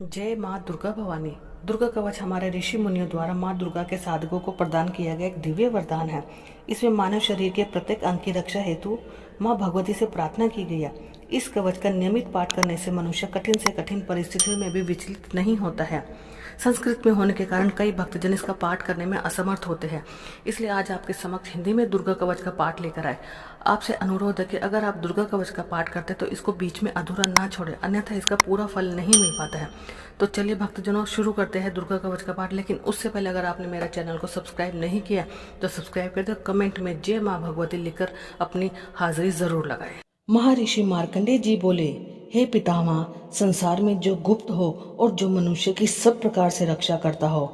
जय माँ दुर्गा भवानी। दुर्गा कवच हमारे ऋषि मुनियों द्वारा माँ दुर्गा के साधकों को प्रदान किया गया एक दिव्य वरदान है। इसमें मानव शरीर के प्रत्येक अंग की रक्षा हेतु माँ भगवती से प्रार्थना की गई है। इस कवच का नियमित पाठ करने से मनुष्य कठिन से कठिन परिस्थितियों में भी विचलित नहीं होता है। संस्कृत में होने के कारण कई भक्तजन इसका पाठ करने में असमर्थ होते हैं, इसलिए आज आपके समक्ष हिंदी में दुर्गा कवच का पाठ लेकर आए। आपसे अनुरोध है कि अगर आप दुर्गा कवच का पाठ करते तो इसको बीच में अधूरा ना छोड़ें, अन्यथा इसका पूरा फल नहीं मिल पाता है। तो चलिए भक्तजनों, शुरू करते हैं दुर्गा कवच का पाठ। लेकिन उससे पहले अगर आपने मेरा चैनल को सब्सक्राइब नहीं किया तो सब्सक्राइब कर दो, कमेंट में जय माँ भगवती लिखकर अपनी हाजिरी जरूर लगाएं। महर्षि मार्कंडेय जी बोले, हे पितामह, संसार में जो गुप्त हो और जो मनुष्य की सब प्रकार से रक्षा करता हो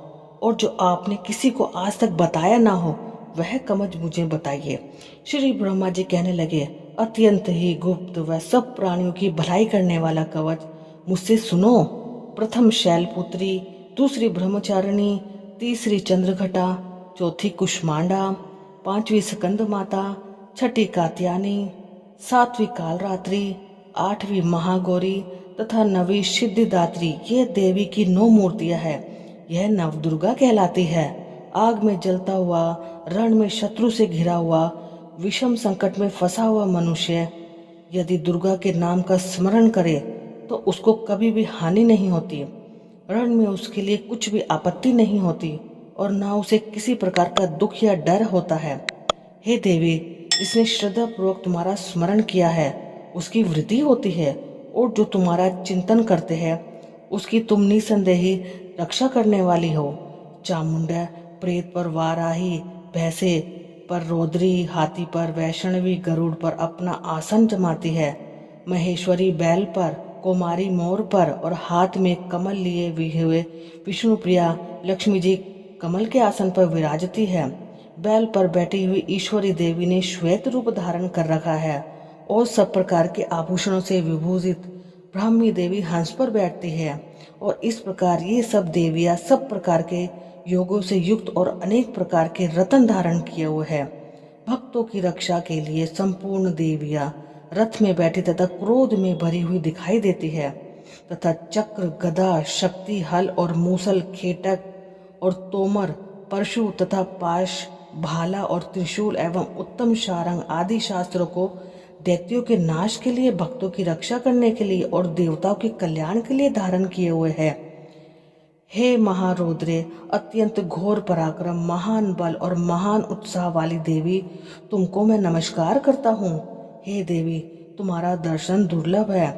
और जो आपने किसी को आज तक बताया ना हो, वह कवच मुझे बताइए। श्री ब्रह्मा जी कहने लगे, अत्यंत ही गुप्त व सब प्राणियों की भलाई करने वाला कवच मुझसे सुनो। प्रथम शैलपुत्री, दूसरी ब्रह्मचारिणी, तीसरी चंद्रघटा, चौथी कुष्मांडा, पांचवी स्कंद माता, छठी कात्यायनी, सातवीं कालरात्रि, आठवीं महागौरी तथा नवी सिद्धिदात्री, ये देवी की 9 मूर्तियां हैं। यह नवदुर्गा कहलाती है। आग में जलता हुआ, रण में शत्रु से घिरा हुआ, विषम संकट में फंसा हुआ मनुष्य यदि दुर्गा के नाम का स्मरण करे तो उसको कभी भी हानि नहीं होती। रण में उसके लिए कुछ भी आपत्ति नहीं होती और ना उसे किसी प्रकार का दुख या डर होता है। हे देवी, जिसने श्रद्धा पूर्वक तुम्हारा स्मरण किया है उसकी वृद्धि होती है, और जो तुम्हारा चिंतन करते हैं उसकी तुम निसंदेही रक्षा करने वाली हो। चामुंडा प्रेत पर वाराही, भैंसे पर रौद्री, हाथी पर वैष्णवी, गरुड़ पर अपना आसन जमाती है। महेश्वरी बैल पर, कुमारी मोर पर और हाथ में कमल लिए हुए विष्णु प्रिया लक्ष्मी जी कमल के आसन पर विराजती है। बैल पर बैठी हुई ईश्वरी देवी ने श्वेत रूप धारण कर रखा है और सब प्रकार के आभूषणों से विभूषित ब्राह्मी देवी हंस पर बैठती है। और इस प्रकार ये सब देवियां सब प्रकार के योगों से युक्त और अनेक प्रकार के रत्न धारण किए हुए हैं। भक्तों की रक्षा के लिए संपूर्ण देवियां रथ में बैठी तथा क्रोध में भरी हुई दिखाई देती है तथा चक्र, गदा, शक्ति, हल और मूसल, खेटक और तोमर, परशु तथा पाश, भाला और त्रिशूल एवं उत्तम सारंग आदि शास्त्रों को दैत्यों के नाश के लिए, भक्तों की रक्षा करने के लिए और देवताओं के कल्याण के लिए धारण किए हुए हैं। हे महारौद्रे, अत्यंत घोर पराक्रम, महान बल और महान उत्साह वाली देवी, तुमको मैं नमस्कार करता हूँ। हे देवी, तुम्हारा दर्शन दुर्लभ है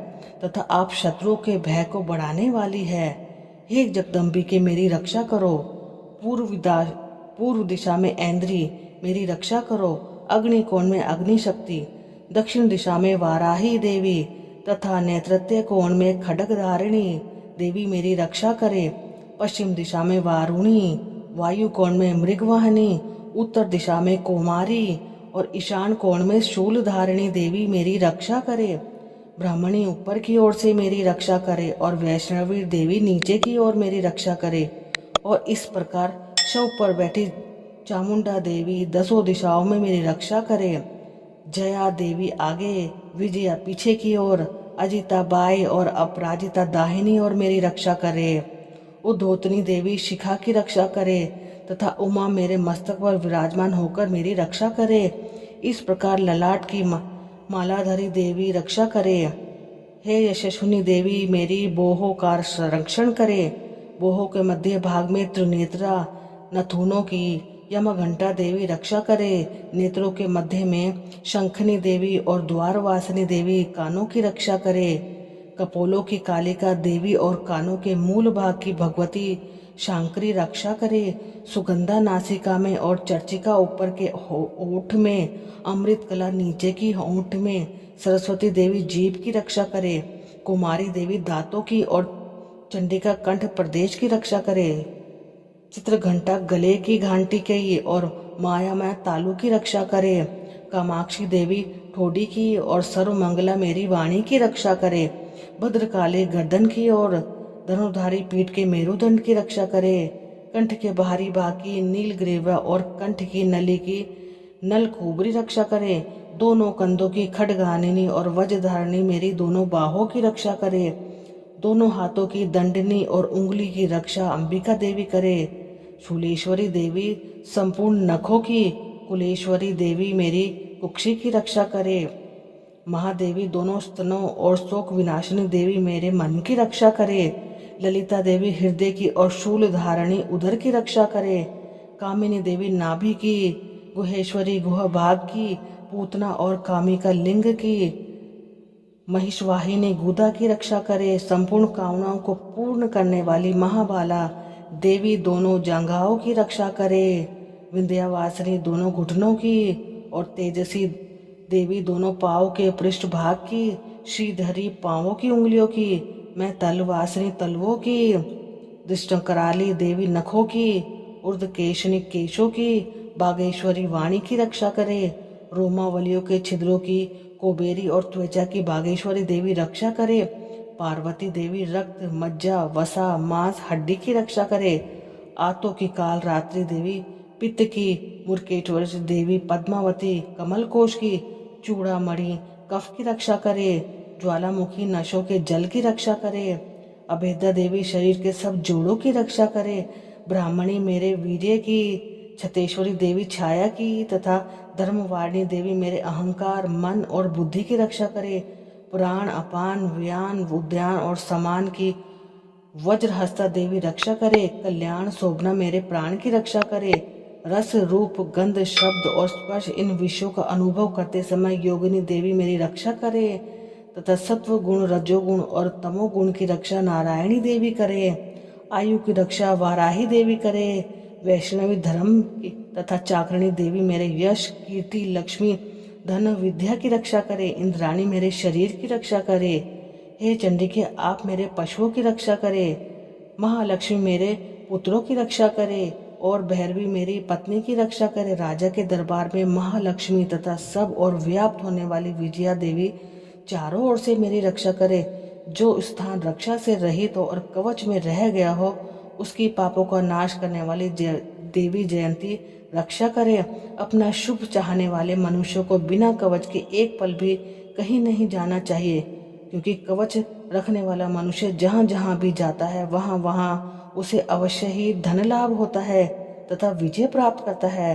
तथा आप शत्रुओं के भय को बढ़ाने वाली है। हे जगदम्बिके, मेरी रक्षा करो। पूर्व दिशा में ऐन्द्री, मेरी रक्षा करो। अग्निकोण में अग्नि शक्ति, दक्षिण दिशा में वाराही देवी तथा नैऋत्य कोण में खड्गधारिणी देवी मेरी रक्षा करे। पश्चिम दिशा में वारुणी, वायु कोण में मृगवाहिनी, उत्तर दिशा में कौमारी और ईशान कोण में शूलधारिणी देवी मेरी रक्षा करे। ब्राह्मणी ऊपर की ओर से मेरी रक्षा करे और वैष्णवी देवी नीचे की ओर मेरी रक्षा करे। और इस प्रकार शव पर बैठी चामुंडा देवी 10 दिशाओं में मेरी रक्षा करे। जया देवी आगे, विजया पीछे की ओर, अजिता बाई और अपराजिता दाहिनी ओर मेरी रक्षा करे। उद्योतनी देवी शिखा की रक्षा करे तथा उमा मेरे मस्तक पर विराजमान होकर मेरी रक्षा करे। इस प्रकार ललाट की मालाधारी देवी रक्षा करे। हे यशस्विनी देवी, मेरी बोहो का संरक्षण करे। बोहो के मध्य भाग में त्रिनेत्रा नथुनों की यमघंटा देवी रक्षा करे। नेत्रों के मध्य में शंखनी देवी और द्वारवासिनी देवी कानों की रक्षा करे। कपोलों की कालिका देवी और कानों के मूल भाग की भगवती शांकरी रक्षा करे। सुगंधा नासिका में और चर्चिका ऊपर के ओठ में, अमृत कला नीचे की होंठ में, सरस्वती देवी जीभ की रक्षा करे। कुमारी देवी दांतों की और चंडिका कंठ प्रदेश की रक्षा करे। चित्रघंटा गले की घंटी की और मायामय तालु की रक्षा करे। कामाक्षी देवी ठोडी की और सर्वमंगला मेरी वाणी की रक्षा करे। भद्रकाली गर्दन की और धनुधारी पीठ के मेरुदंड की रक्षा करे। कंठ के बाहरी भाग की नीलग्रीवा और कंठ की नली की नलखूबरी रक्षा करे। दोनों कंधों की खड्गानिनी और वज्रधारिणी मेरी दोनों बाहों की रक्षा करे। दोनों हाथों की दंडनी और उंगली की रक्षा अंबिका देवी करे। शूलेश्वरी देवी संपूर्ण नखों की, कुलेश्वरी देवी मेरी कुक्षी की रक्षा करे। महादेवी दोनों स्तनों और शोक विनाशिनी देवी मेरे मन की रक्षा करे। ललिता देवी हृदय की और शूल धारणी उदर की रक्षा करे। कामिनी देवी नाभि की, गुहेश्वरी गुह भाग की, पूतना और कामिका लिंग की, महिषवाहिनी गुदा की रक्षा करे। संपूर्ण कामनाओं को पूर्ण करने वाली महाबाला देवी दोनों जांघाओं की रक्षा करे। विंध्यावासिनी दोनों घुटनों की और तेजसी देवी दोनों पाँव के पृष्ठभाग की, श्रीधरी पाँवों की उंगलियों की, मैं तलवासिनी तलवों की, दृष्टकराली देवी नखों की, ऊर्ध्वकेशिनी केशों की, बागेश्वरी वाणी की रक्षा करे। रोमावलियों के छिद्रों की, कोबेरी और त्वचा की बागेश्वरी देवी रक्षा करे। पार्वती देवी रक्त, मज्जा, वसा, मांस, हड्डी की रक्षा करे। आतों की काल रात्रि देवी पित्त की, मुर्केश्वरी देवी पद्मावती कमल कोश की, चूड़ामणि कफ की रक्षा करे। ज्वालामुखी नशों के जल की रक्षा करे। अभेदा देवी शरीर के सब जोड़ों की रक्षा करे। ब्राह्मणी मेरे वीर्य की, छतेश्वरी देवी छाया की तथा धर्मवारिणी देवी मेरे अहंकार, मन और बुद्धि की रक्षा करे। प्राण, अपान, व्यान, उद्यान और समान की वज्रहस्ता देवी रक्षा करे। कल्याण शोभना मेरे प्राण की रक्षा करे। रस, रूप, गंध, शब्द और स्पर्श इन विषयों का अनुभव करते समय योगिनी देवी मेरी रक्षा करे तथा सत्व गुण, रजोगुण और तमोगुण की रक्षा नारायणी देवी करे। आयु की रक्षा वाराही देवी करे। वैष्णवी धर्म की तथा चाकरणी देवी मेरे यश, कीर्ति, लक्ष्मी, धन, विद्या की रक्षा करे। इंद्राणी मेरे शरीर की रक्षा करे। हे चंडिके, आप मेरे पशुओं की रक्षा करे। महालक्ष्मी मेरे पुत्रों की रक्षा करे और भैरवी मेरी पत्नी की रक्षा करे। राजा के दरबार में महालक्ष्मी तथा सब और व्याप्त होने वाली विजया देवी चारों ओर से मेरी रक्षा करे। जो स्थान रक्षा से रहित हो और कवच में रह गया हो, उसकी पापों का नाश करने वाली देवी जयंती रक्षा करे। अपना शुभ चाहने वाले मनुष्यों को बिना कवच के एक पल भी कहीं नहीं जाना चाहिए, क्योंकि कवच रखने वाला मनुष्य जहाँ जहाँ भी जाता है वहाँ वहाँ उसे अवश्य ही धन लाभ होता है तथा विजय प्राप्त करता है।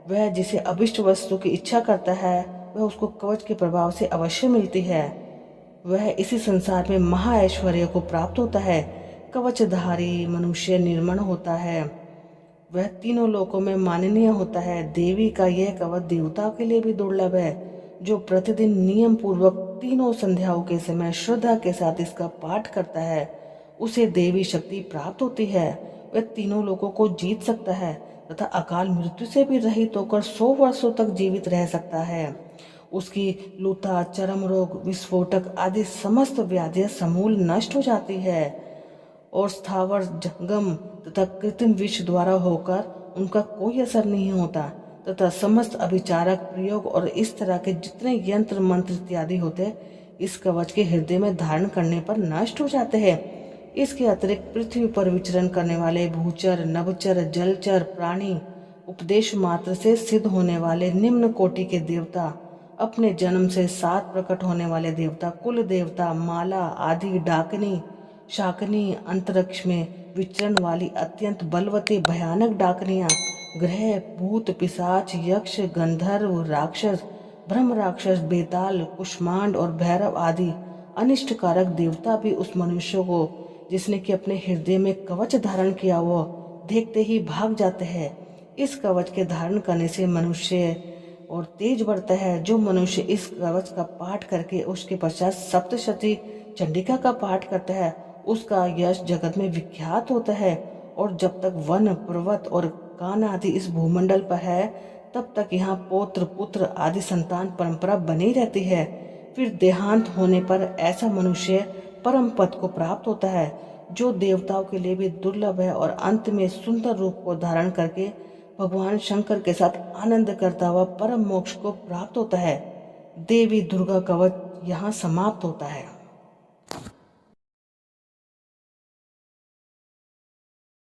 वह जिसे अभिष्ट वस्तु की इच्छा करता है वह उसको कवच के प्रभाव से अवश्य मिलती है। वह इसी संसार में महाऐश्वर्य को प्राप्त होता है। कवचधारी मनुष्य निर्मण होता है, वह तीनों लोकों में माननीय होता है। देवी का यह कवच देवताओं के लिए भी दुर्लभ है। जो प्रतिदिन नियम पूर्वक तीनों संध्याओं के समय श्रद्धा के साथ इसका पाठ करता है उसे देवी शक्ति प्राप्त होती है। वह तीनों लोगों को जीत सकता है तथा अकाल मृत्यु से भी रहित होकर 100 वर्षों तक जीवित रह सकता है। उसकी लूता, चर्म रोग, विस्फोटक आदि समस्त व्याधियां समूल नष्ट हो जाती है और स्थावर, जंगम तथा कृत्रिम विष द्वारा होकर उनका कोई असर नहीं होता तथा समस्त अभिचारक प्रयोग और इस तरह के जितने यंत्र मंत्र इत्यादि होते इस कवच के हृदय में धारण करने पर नष्ट हो जाते हैं। इसके अतिरिक्त पृथ्वी पर विचरण करने वाले भूचर, नभचर, जलचर प्राणी, उपदेश मात्र से सिद्ध होने वाले निम्न कोटि के देवता, अपने जन्म से 7 प्रकट होने वाले देवता, कुल देवता, माला आदि, डाकनी, शाकनी, अंतरिक्ष में विचरण वाली अत्यंत बलवती भयानक डाकनियां, ग्रह, भूत, पिशाच, यक्ष, गंधर्व, राक्षस, ब्रह्म राक्षस, बेताल, कुष्मांड और भैरव आदि अनिष्टकारक देवता भी उस मनुष्य को जिसने कि अपने हृदय में कवच धारण किया वो देखते ही भाग जाते हैं। इस कवच के धारण करने से मनुष्य और तेज बढ़ता है। जो मनुष्य इस कवच का पाठ करके उसके पश्चात सप्तशती चंडिका का पाठ करता है उसका यश जगत में विख्यात होता है। और जब तक वन, पर्वत और कान आदि इस भूमंडल पर है तब तक यहाँ पौत्र, पुत्र आदि संतान परंपरा बनी रहती है। फिर देहांत होने पर ऐसा मनुष्य परम पद को प्राप्त होता है जो देवताओं के लिए भी दुर्लभ है और अंत में सुंदर रूप को धारण करके भगवान शंकर के साथ आनंद करता हुआ परम मोक्ष को प्राप्त होता है। देवी दुर्गा कवच यहाँ समाप्त होता है।